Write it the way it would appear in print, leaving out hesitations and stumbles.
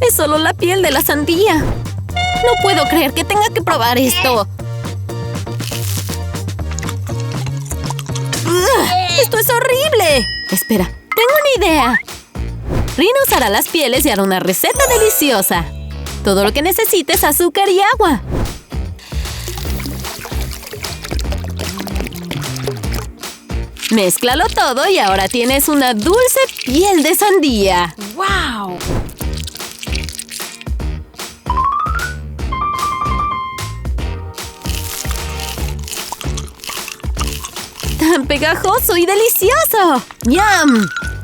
Es solo la piel de la sandía. No puedo creer que tenga que probar esto. ¡Ugh! ¡Esto es horrible! Espera, tengo una idea. Rina usará las pieles y hará una receta deliciosa. Todo lo que necesita es azúcar y agua. Mézclalo todo y ahora tienes una dulce piel de sandía. ¡Wow! ¡Tan pegajoso y delicioso! ¡Yum!